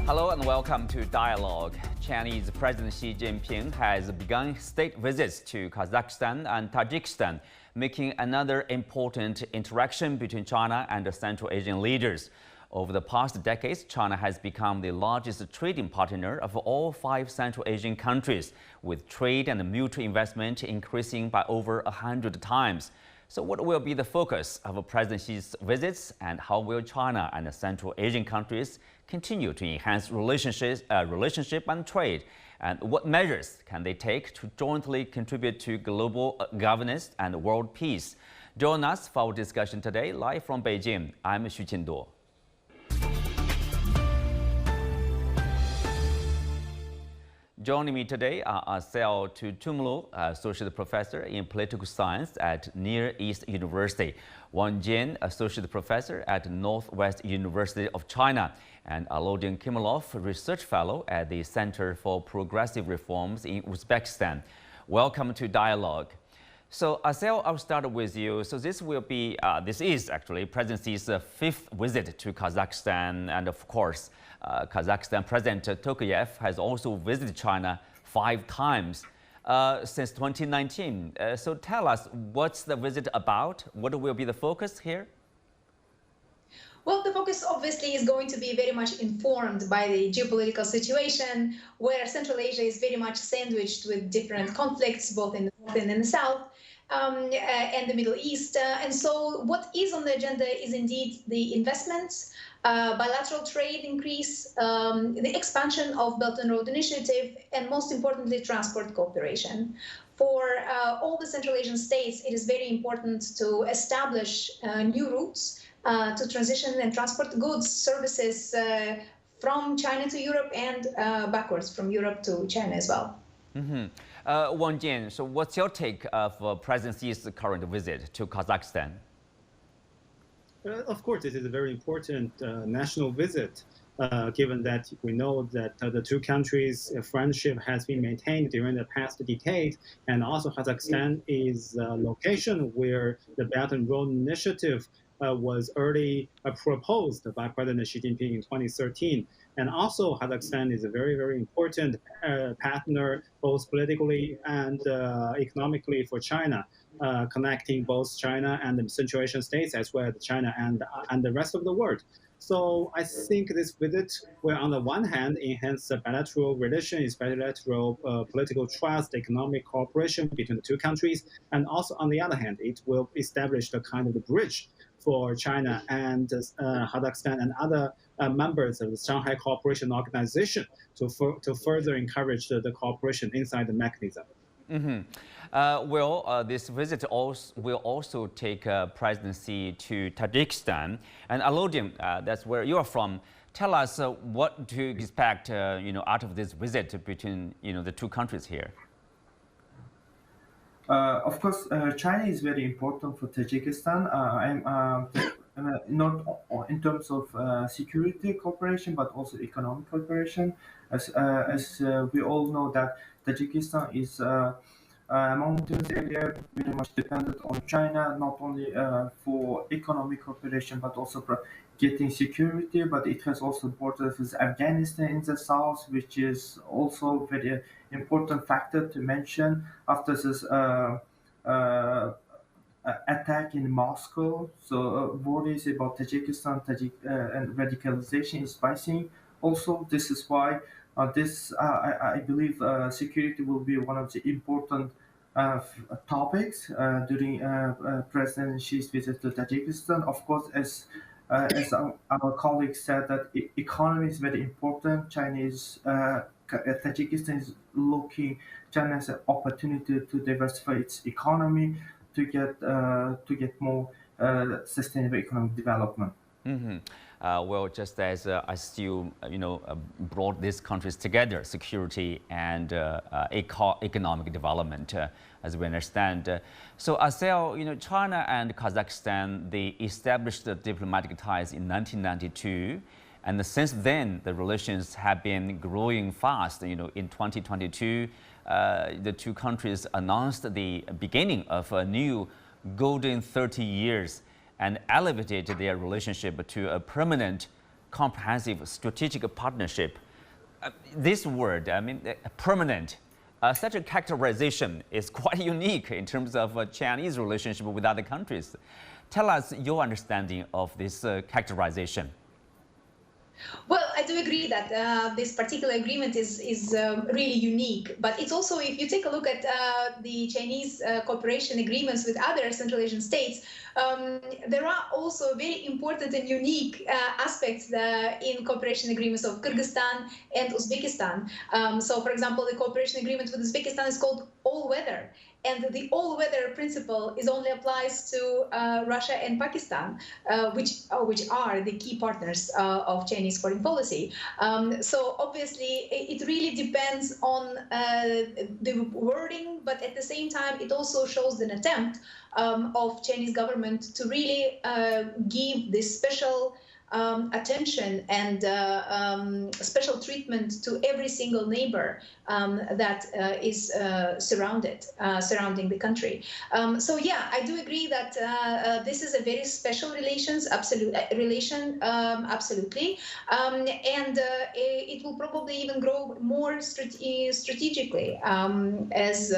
Hello and welcome to Dialogue. Chinese President Xi Jinping has begun state visits to Kazakhstan and Tajikistan, making another important interaction between China and the Central Asian leaders. Over the past decades, China has become the largest trading partner of all 5 Central Asian countries, with trade and mutual investment increasing by over 100 times. So what will be the focus of President Xi's visits, and how will China and the Central Asian countries continue to enhance relationship and trade? And what measures can they take to jointly contribute to global governance and world peace? Join us for our discussion today, live from Beijing. I'm Xu Qinduo. Joining me today are Assel Tutumlu, Associate Professor in Political Science at Near East University, Wang Jin, Associate Professor at Northwest University of China, and Alouddin Komilov, Research Fellow at the Center for Progressive Reforms in Uzbekistan. Welcome to Dialogue. So, Assel, I'll start with you. So this is actually President Xi's 5th visit to Kazakhstan, and of course, Kazakhstan President Tokayev has also visited China 5 times since 2019. So tell us, what's the visit about? What will be the focus here? Well, the focus obviously is going to be very much informed by the geopolitical situation, where Central Asia is very much sandwiched with different conflicts, both in the north and in the south, and the Middle East. And so what is on the agenda is indeed the investments, bilateral trade increase, the expansion of Belt and Road Initiative, and most importantly, transport cooperation. For all the Central Asian states, it is very important to establish new routes to transition and transport goods, services from China to Europe and backwards from Europe to China as well. Wang Jin, so what's your take of President Xi's current visit to Kazakhstan? Of course, it is a very important national visit, given that we know that the two countries' friendship has been maintained during the past decade, and also Kazakhstan is a location where the Belt and Road Initiative was early proposed by President Xi Jinping in 2013. And also, Kazakhstan is a very, very important partner, both politically and economically for China, connecting both China and the Central Asian states, as well as China and the rest of the world. So I think this visit will, on the one hand, enhance the bilateral relations, bilateral political trust, economic cooperation between the two countries, and also, on the other hand, it will establish the kind of the bridge for China and Kazakhstan and other members of the Shanghai Cooperation Organization to further encourage the cooperation inside the mechanism. This visit will also take presidency to Tajikistan. And Alouddin, that's where you are from. Tell us what to expect out of this visit between the two countries here. Of course, China is very important for Tajikistan. Not in terms of security cooperation, but also economic cooperation. As we all know that Tajikistan is a mountainous area, very much dependent on China, not only for economic cooperation, but also for getting security. But it has also borders with Afghanistan in the south, which is also a very important factor to mention after this attack in Moscow. So worries about Tajikistan and radicalization is rising. Also, this is why I believe security will be one of the important topics during President Xi's visit to Tajikistan. Of course, as our colleagues said, that economy is very important. Tajikistan is looking China as an opportunity to diversify its economy, to get more sustainable economic development. Just as you brought these countries together, security and economic development, as we understand. So, Assel, China and Kazakhstan, they established the diplomatic ties in 1992. And since then, the relations have been growing fast. In 2022, the two countries announced the beginning of a new golden 30 years and elevated their relationship to a permanent comprehensive strategic partnership. This word, I mean, permanent, such a characterization is quite unique in terms of Chinese relationship with other countries. Tell us your understanding of this characterization. Well, I do agree that this particular agreement is really unique, but it's also, if you take a look at the Chinese cooperation agreements with other Central Asian states, there are also very important and unique aspects in cooperation agreements of Kyrgyzstan and Uzbekistan. So, for example, the cooperation agreement with Uzbekistan is called all-weather. And the all-weather principle only applies to Russia and Pakistan, which are the key partners of Chinese foreign policy. So obviously, it really depends on the wording, but at the same time, it also shows an attempt of Chinese government to really give this special attention and special treatment to every single neighbor that is surrounding the country. So yeah, I do agree that this is a very special relation, absolutely, and it will probably even grow more strategically as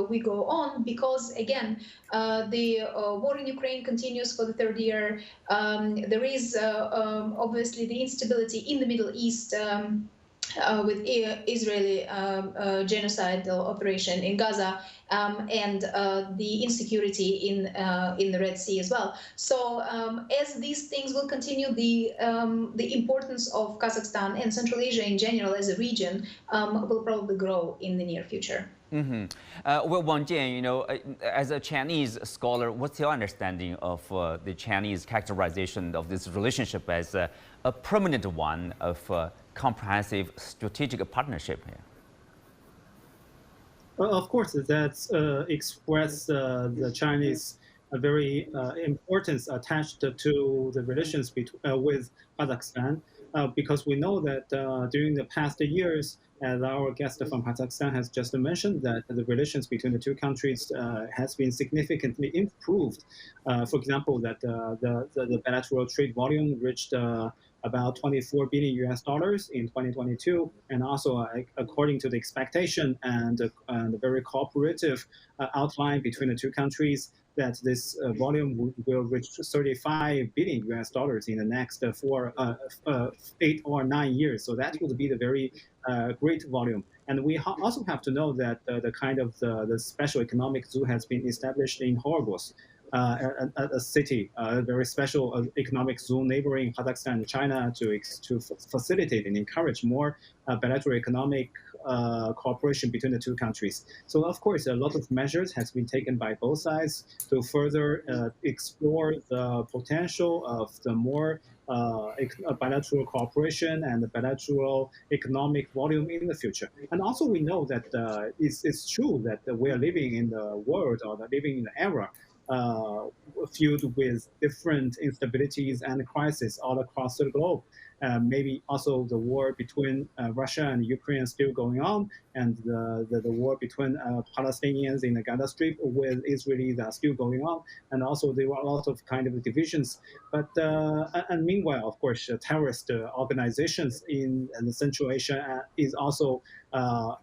we go on, because again, the war in Ukraine continues for the third year. There is obviously the instability in the Middle East with Israeli genocidal operation in Gaza, and the insecurity in the Red Sea as well. So as these things will continue, the importance of Kazakhstan and Central Asia in general as a region will probably grow in the near future. Mm-hmm. Well, Wang Jin, you know, as a Chinese scholar, what's your understanding of the Chinese characterization of this relationship as a permanent one of comprehensive strategic partnership here? Well, of course, that's express the Chinese very importance attached to the relations with Kazakhstan, because we know that during the past years, as our guest from Kazakhstan has just mentioned, that the relations between the two countries has been significantly improved. For example, that the bilateral trade volume reached about $24 billion in 2022, and also according to the expectation and the very cooperative outline between the two countries, that this volume will reach $35 billion in the next 8 or 9 years. So that would be the very great volume. And we also have to know that the kind of the special economic zone has been established in Hormuz, a city, a very special economic zone neighboring Kazakhstan and China to facilitate and encourage more bilateral economic cooperation between the two countries. So of course, a lot of measures has been taken by both sides to further explore the potential of the more bilateral cooperation and the bilateral economic volume in the future. And also we know that it's true that we are living in the world, or living in the era filled with different instabilities and crises all across the globe. Maybe also the war between Russia and Ukraine is still going on, and the war between Palestinians in the Gaza Strip with Israelis are still going on, and also there were a lot of kind of divisions. But and meanwhile, of course, terrorist organizations in the Central Asia is also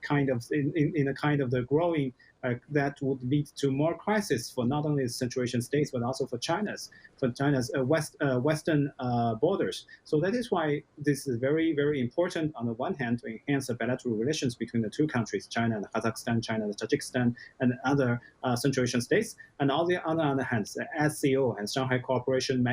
kind of in a kind of the growing. That would lead to more crisis for not only the Central Asian states, but also for China's western borders. So that is why this is very, very important on the one hand to enhance the bilateral relations between the two countries, China and Kazakhstan, China and Tajikistan, and other Central Asian states. And on the other hand, the SCO and Shanghai Cooperation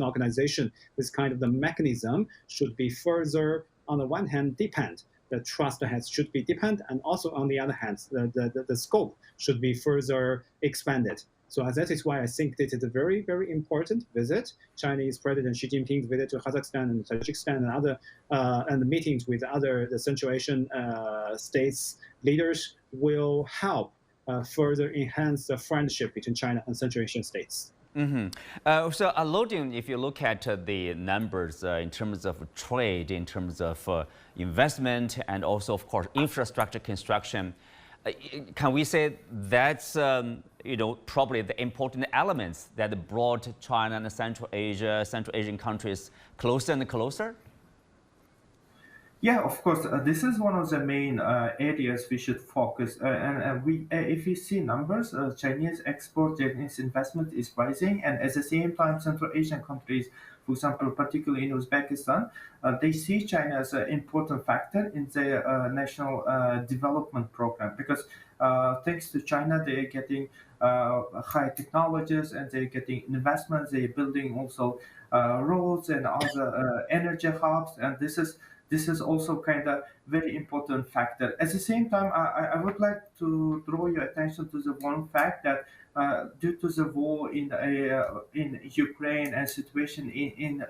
Organization, this kind of the mechanism should be further, on the one hand, depend. The trust should be dependent, and also on the other hand, the scope should be further expanded. So that is why I think this is a very, very important visit. Chinese President Xi Jinping's visit to Kazakhstan and Tajikistan and other and the meetings with the Central Asian states leaders will help further enhance the friendship between China and Central Asian states. Mm-hmm. So, Alouddin, if you look at the numbers in terms of trade, in terms of investment, and also, of course, infrastructure construction, Can we say that's probably the important elements that brought China and Central Asian countries closer and closer? Yeah, of course. This is one of the main areas we should focus. If we see numbers, Chinese export, Chinese investment is rising, and at the same time, Central Asian countries, for example, particularly in Uzbekistan, they see China as an important factor in their national development program because thanks to China, they are getting high technologies and they're getting investments. They're building also roads and other energy hubs, and this is also kind of very important factor. At the same time, I would like to draw your attention to the one fact that due to the war in Ukraine and situation in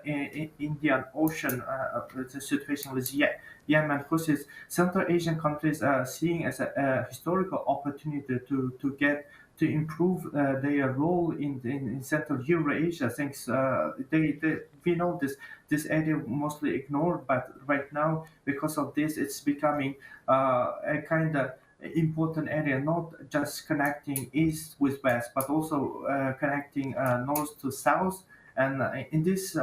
Indian Ocean, the situation with Yemen, Houthis, Central Asian countries are seeing as a historical opportunity to improve their role in Central Eurasia. Thanks, we know this area mostly ignored, but right now because of this, it's becoming a kind of important area, not just connecting east with west, but also connecting north to south. And in this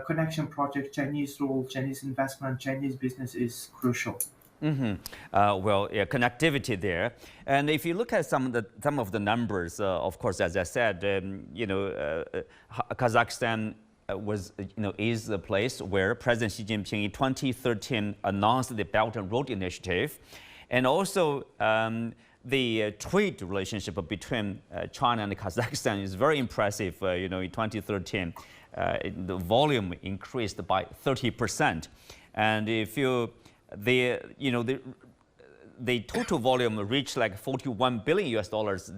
connection project, Chinese role, Chinese investment, Chinese business is crucial. Connectivity there, and if you look at some of the numbers, of course, as I said, Kazakhstan is the place where President Xi Jinping in 2013 announced the Belt and Road Initiative, and also the trade relationship between China and Kazakhstan is very impressive. In 2013, the volume increased by 30%, and if you the total volume reached like $41 billion.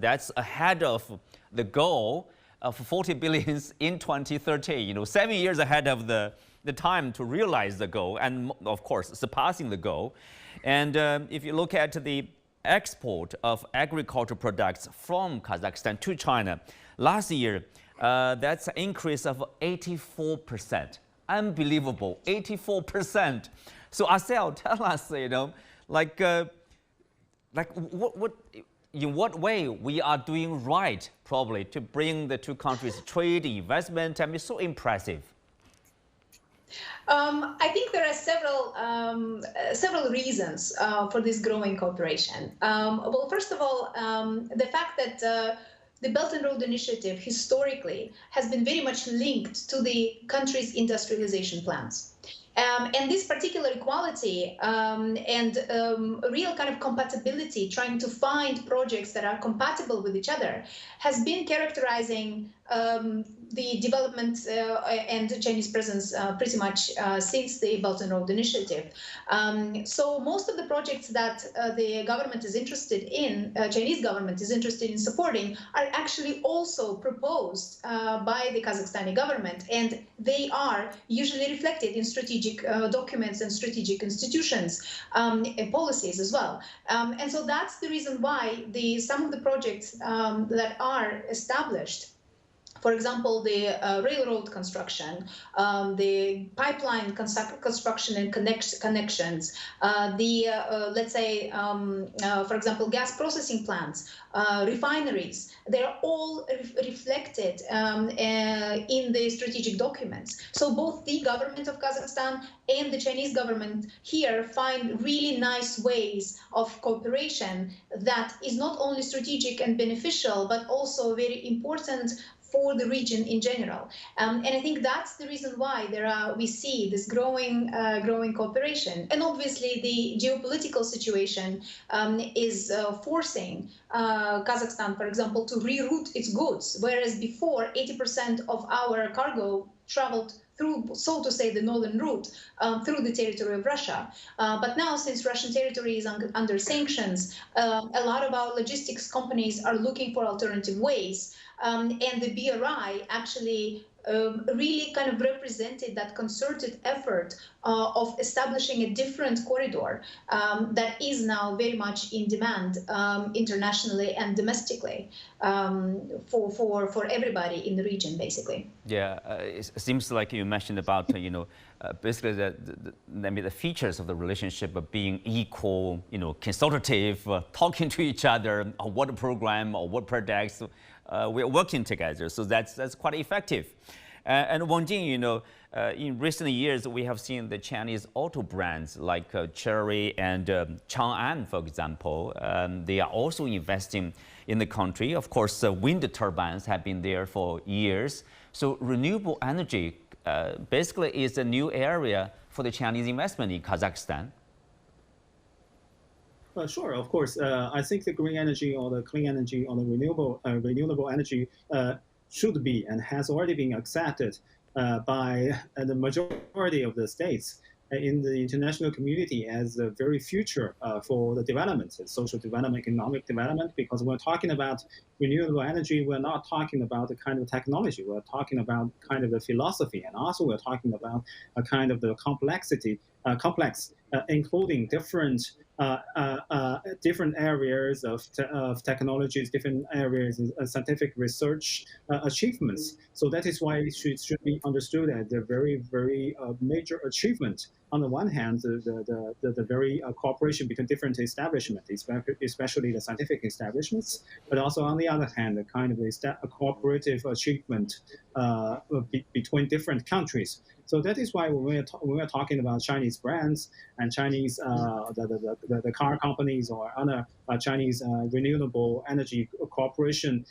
That's ahead of the goal of 40 billion in 2013. 7 years ahead of the time to realize the goal, and of course surpassing the goal. And if you look at the export of agricultural products from Kazakhstan to China, last year that's an increase of 84%. Unbelievable, 84%. So Assel, tell us, in what way we are doing right, probably, to bring the two countries trade, investment. I mean, so impressive. I think there are several reasons for this growing cooperation. Well, first of all, the fact that the Belt and Road Initiative historically has been very much linked to the country's industrialization plans. And this particular equality and real kind of compatibility, trying to find projects that are compatible with each other, has been characterizing the development and the Chinese presence pretty much since the Belt and Road Initiative. So most of the projects that the government is interested in, Chinese government is interested in supporting, are actually also proposed by the Kazakhstani government, and they are usually reflected in strategic documents and strategic institutions and policies as well. And so that's the reason why some of the projects that are established, for example, the railroad construction, the pipeline construction and connections, let's say, for example, gas processing plants, refineries, they're all reflected in the strategic documents. So both the government of Kazakhstan and the Chinese government here find really nice ways of cooperation that is not only strategic and beneficial, but also very important for the region in general. And I think that's the reason why we see this growing cooperation. And obviously the geopolitical situation is forcing Kazakhstan, for example, to reroute its goods, whereas before 80% of our cargo traveled through, so to say, the northern route through the territory of Russia. But now, since Russian territory is under sanctions, a lot of our logistics companies are looking for alternative ways. And the BRI actually really kind of represented that concerted effort of establishing a different corridor that is now very much in demand internationally and domestically for everybody in the region, basically. Yeah, it seems like you mentioned about basically the features of the relationship of being equal, consultative, talking to each other on what program or what projects we're working together. So that's quite effective. And Wang Jin, in recent years, we have seen the Chinese auto brands like Chery and Chang'an, for example. They are also investing in the country. Of course, wind turbines have been there for years. So renewable energy basically is a new area for the Chinese investment in Kazakhstan. Sure, of course. I think the green energy or the clean energy or the renewable energy should be and has already been accepted by the majority of the states in the international community as a very future for the development, social development, economic development, because we're talking about renewable energy, we're not talking about the kind of technology, we're talking about kind of the philosophy, and also we're talking about a kind of the complex, including different areas of technologies, different areas of scientific research achievements. So that is why it should be understood as a very, very major achievement. On the one hand, the very cooperation between different establishments, especially the scientific establishments, but also on the other hand, the kind of a cooperative achievement between different countries. So that is why when we're talking about Chinese brands and Chinese the car companies or other Chinese renewable energy corporation,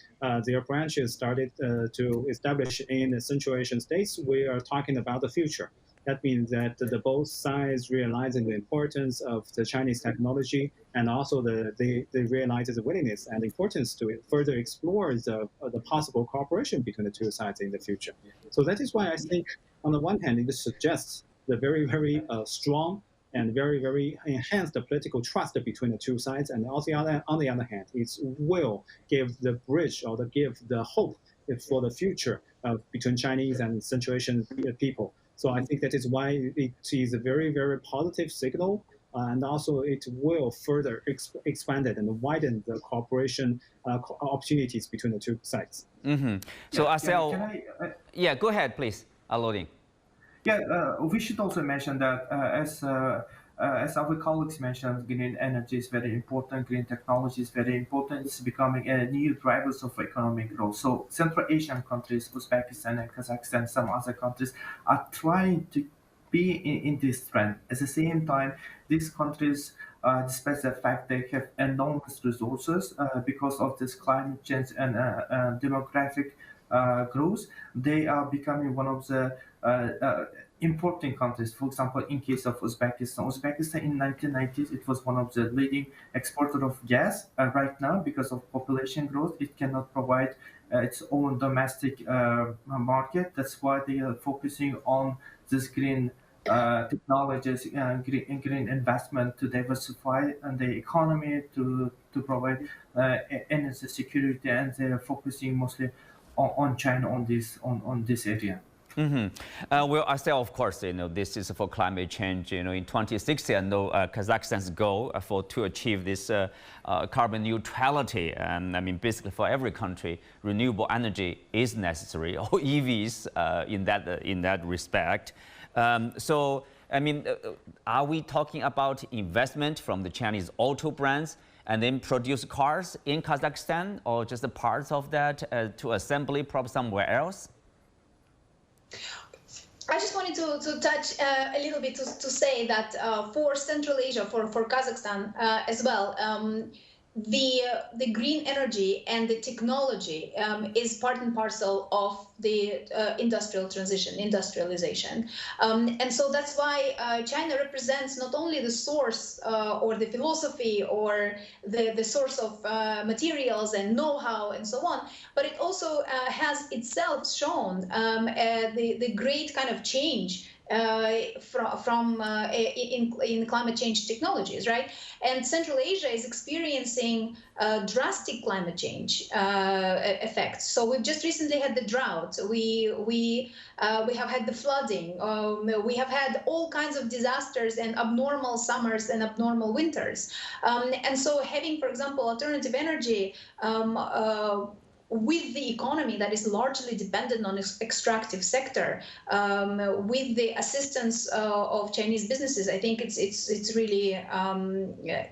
their branches started to establish in the Central Asian states, we are talking about the future. That means that both sides realizing the importance of the Chinese technology, and also they realize the willingness and importance to further explore the possible cooperation between the two sides in the future. So that is why I think, on the one hand, it suggests the very, very strong and very, very enhanced political trust between the two sides, and also on the other hand, it will give the bridge or give the hope for the future between Chinese and Central Asian people. So I think that is why it is a very, very positive signal, and also it will further expand it and widen the cooperation opportunities between the two sides. Mm-hmm. So Assel, yeah, go ahead, please, Alouddin. Yeah, we should also mention that as our colleagues mentioned, green energy is very important, green technology is very important. It's becoming a new drivers of economic growth. So Central Asian countries, Uzbekistan and Kazakhstan, some other countries are trying to be in this trend. At the same time, these countries, despite the fact they have enormous resources because of this climate change and demographic growth, they are becoming one of the importing countries. For example, in case of Uzbekistan in 1990s, it was one of the leading exporter of gas. Right now, because of population growth, it cannot provide its own domestic market. That's why they are focusing on this green technologies and green investment to diversify the economy, to provide energy security, and they are focusing mostly on China on this area. Mm-hmm. Well, Assel, of course, this is for climate change. In 2060, I know Kazakhstan's goal to achieve this carbon neutrality. And I mean, basically for every country, renewable energy is necessary, or EVs in that respect. So, I mean, are we talking about investment from the Chinese auto brands and then produce cars in Kazakhstan, or just the parts of that to assembly probably somewhere else? I just wanted to touch a little bit to say that for Central Asia, for Kazakhstan as well, the green energy and the technology is part and parcel of the industrialization. And so that's why China represents not only the source or the philosophy or the source of materials and know-how and so on, but it also has itself shown the great kind of change in climate change technologies, right? And Central Asia is experiencing drastic climate change effects. So we've just recently had the drought. We have had the flooding. We have had all kinds of disasters and abnormal summers and abnormal winters. And so having, for example, alternative energy with the economy that is largely dependent on extractive sector, with the assistance of Chinese businesses, I think it's really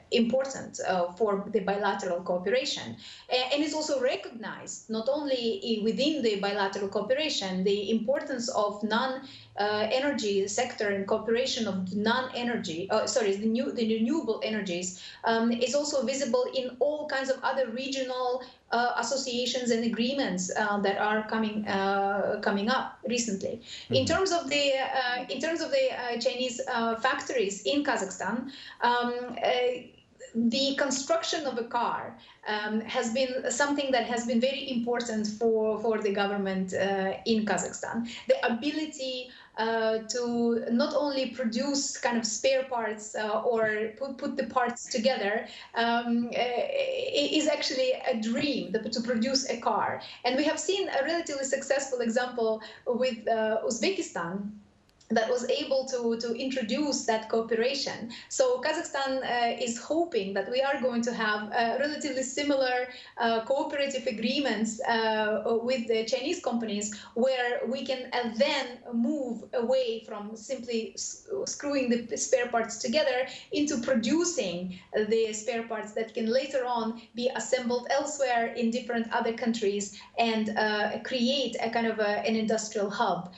important for the bilateral cooperation. And it's also recognized not only within the bilateral cooperation, the importance of non-energy sector and cooperation of non-energy, the renewable energies is also visible in all kinds of other regional associations and agreements that are coming up recently. Mm-hmm. In terms of the Chinese factories in Kazakhstan, the construction of a car has been something that has been very important for the government in Kazakhstan. The ability to not only produce kind of spare parts or put the parts together is actually a dream, to produce a car. And we have seen a relatively successful example with Uzbekistan that was able to introduce that cooperation. So Kazakhstan is hoping that we are going to have relatively similar cooperative agreements with the Chinese companies, where we can then move away from simply screwing the spare parts together into producing the spare parts that can later on be assembled elsewhere in different other countries and create a kind of an industrial hub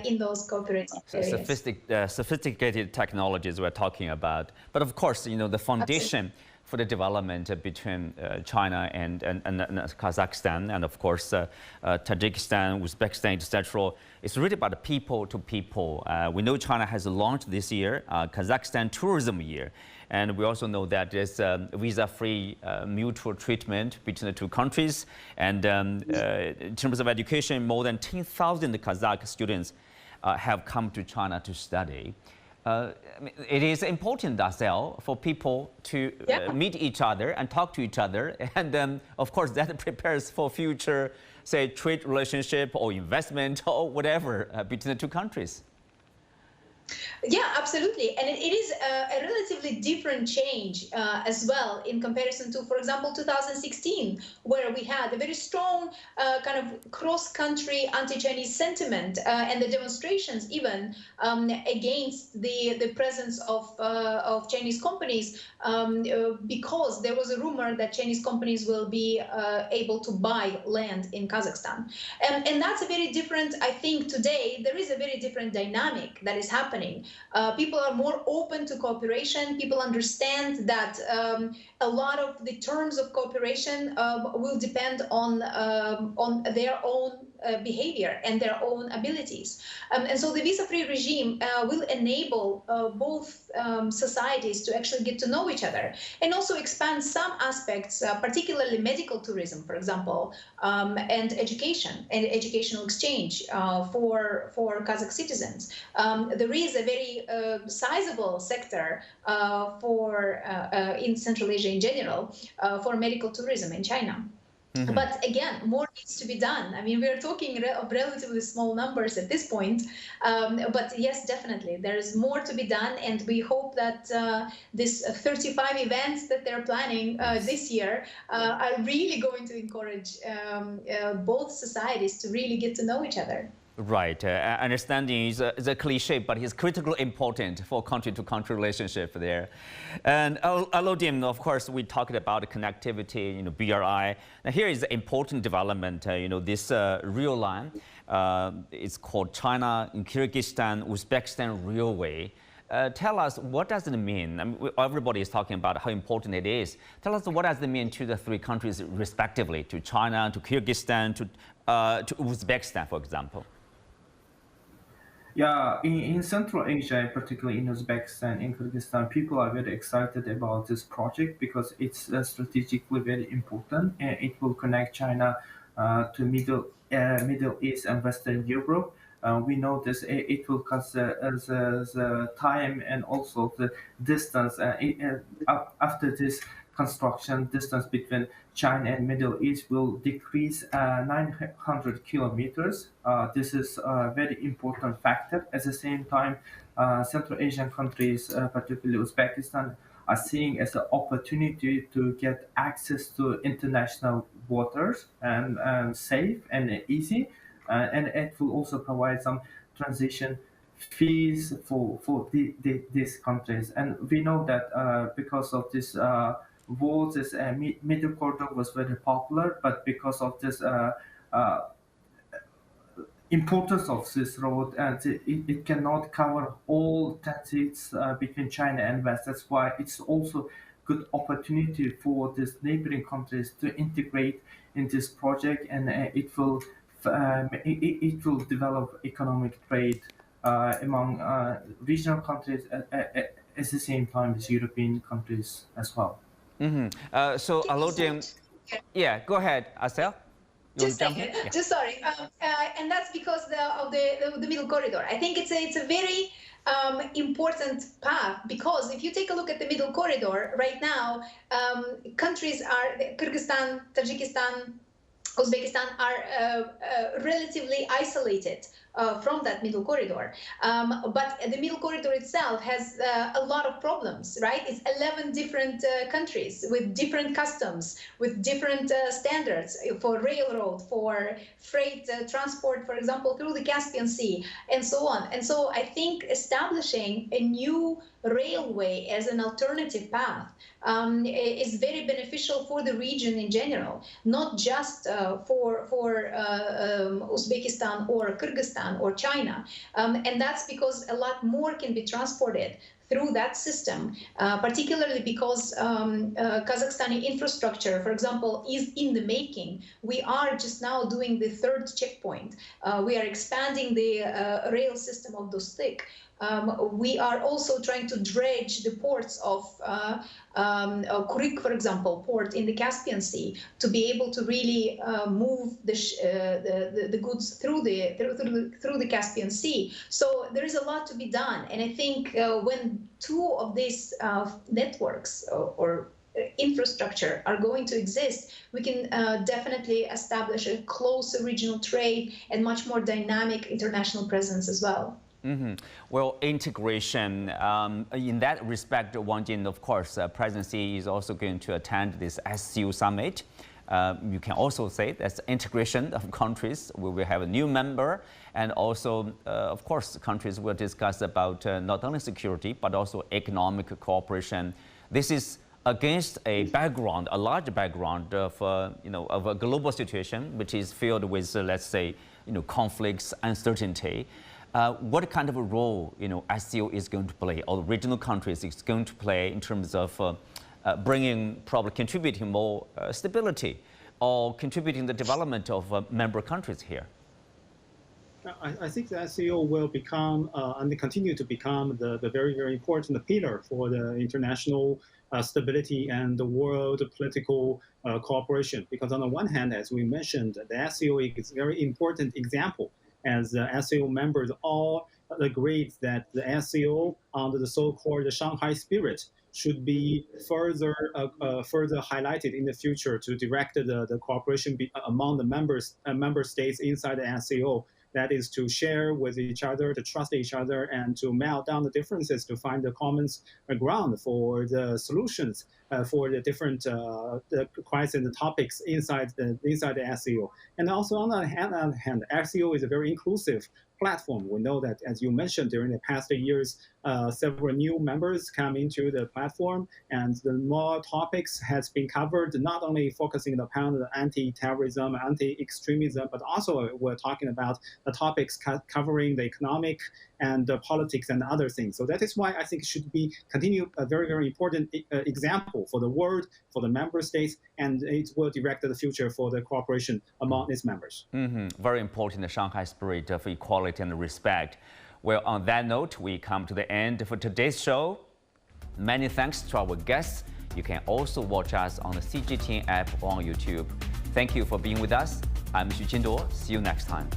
in those cooperatives. Sophisticated technologies we're talking about. But of course, the foundation for the development between China and Kazakhstan, and of course Tajikistan, Uzbekistan, etc., it's really about people to people. We know China has launched this year Kazakhstan Tourism Year. And we also know that there's visa-free mutual treatment between the two countries. And in terms of education, more than 10,000 Kazakh students have come to China to study. It is important, Assel, for people to meet each other and talk to each other. And of course, that prepares for future, say, trade relationship or investment or whatever between the two countries. Yeah, absolutely. And it is a relatively different change as well in comparison to, for example, 2016, where we had a very strong kind of cross-country anti-Chinese sentiment and the demonstrations even against the presence of Chinese companies because there was a rumor that Chinese companies will be able to buy land in Kazakhstan. And that's a very different, I think today, there is a very different dynamic that is happening. People are more open to cooperation. People understand that a lot of the terms of cooperation will depend on their own behavior and their own abilities. And so the visa-free regime will enable both societies to actually get to know each other and also expand some aspects, particularly medical tourism, for example, and education and educational exchange for Kazakh citizens. There is a very sizable sector in Central Asia in general for medical tourism in China. Mm-hmm. But again, more needs to be done. I mean, we're talking of relatively small numbers at this point. But yes, definitely, there is more to be done. And we hope that this 35 events that they're planning this year are really going to encourage both societies to really get to know each other. Right. Understanding is a cliche, but it's critically important for country-to-country relationship there. And Alouddin, of course, we talked about connectivity, BRI. Now here is an important development. This rail line is called China and Kyrgyzstan Uzbekistan Railway. Tell us, what does it mean? I mean, everybody is talking about how important it is. Tell us, what does it mean to the three countries respectively, to China, to Kyrgyzstan, to Uzbekistan, for example? Yeah, in Central Asia, particularly in Uzbekistan, in Kyrgyzstan, people are very excited about this project because it's strategically very important, and it will connect China to Middle East and Western Europe. we know this it will cost the time and also the distance. After this construction, distance between China and Middle East will decrease 900 kilometers. This is a very important factor. At the same time, Central Asian countries, particularly Uzbekistan, are seeing as an opportunity to get access to international waters and safe and easy. And it will also provide some transition fees for these countries. And we know that because of this war, this middle corridor was very popular, but because of this importance of this road, and it cannot cover all transits between China and West. That's why it's also good opportunity for these neighboring countries to integrate in this project, and it will develop economic trade among regional countries at the same time as European countries as well. So Alouddin, yeah, go ahead, Assel. Just a second. Yeah. Just sorry, and that's because of the middle corridor. I think it's a very important path, because if you take a look at the middle corridor right now, countries are Kyrgyzstan, Tajikistan, Uzbekistan are relatively isolated from that middle corridor. But the middle corridor itself has a lot of problems, right? It's 11 different countries with different customs, with different standards for railroad, for freight transport, for example, through the Caspian Sea, and so on. And so I think establishing a new railway as an alternative path is very beneficial for the region in general, not just for Uzbekistan or Kyrgyzstan or China. And that's because a lot more can be transported through that system, particularly because Kazakhstani infrastructure, for example, is in the making. We are just now doing the third checkpoint. We are expanding the rail system of Dostik. We are also trying to dredge the ports of Kurik, for example, port in the Caspian Sea, to be able to really move the goods through the Caspian Sea. So there is a lot to be done, and I think when two of these networks or infrastructure are going to exist, we can definitely establish a closer regional trade and much more dynamic international presence as well. Well, integration, in that respect, Wang Jin, of course, President Xi is also going to attend this SCO summit. You can also say that's integration of countries. We will have a new member, and also, of course, countries will discuss about not only security, but also economic cooperation. This is against a background, a large background of, of a global situation, which is filled with, let's say, conflicts, uncertainty. What kind of a role, SCO is going to play, or regional countries is going to play in terms of probably contributing more stability, or contributing the development of member countries here? I think the SCO will become and continue to become the very, very important pillar for the international stability and the world political cooperation. Because on the one hand, as we mentioned, the SCO is a very important example, as the SCO members all agreed that the SCO under the so-called Shanghai spirit should be further highlighted in the future to direct the cooperation among the member states inside the SCO. That is to share with each other, to trust each other, and to melt down the differences to find the common ground for the solutions for the different crises and the topics inside the SCO. And also on the other hand, SCO is a very inclusive platform. We know that, as you mentioned, during the past years, several new members come into the platform, and the more topics has been covered, not only focusing upon the anti-terrorism, anti-extremism, but also we're talking about the topics covering the economic and the politics and other things. So that is why I think it should be continue a very, very important example for the world, for the member states, and it will direct the future for the cooperation among its members. Very important, the Shanghai spirit of equality and respect. Well, on that note, we come to the end for today's show. Many thanks to our guests. You can also watch us on the CGTN app or on YouTube. Thank you for being with us. I'm Xu Qinduo. See you next time.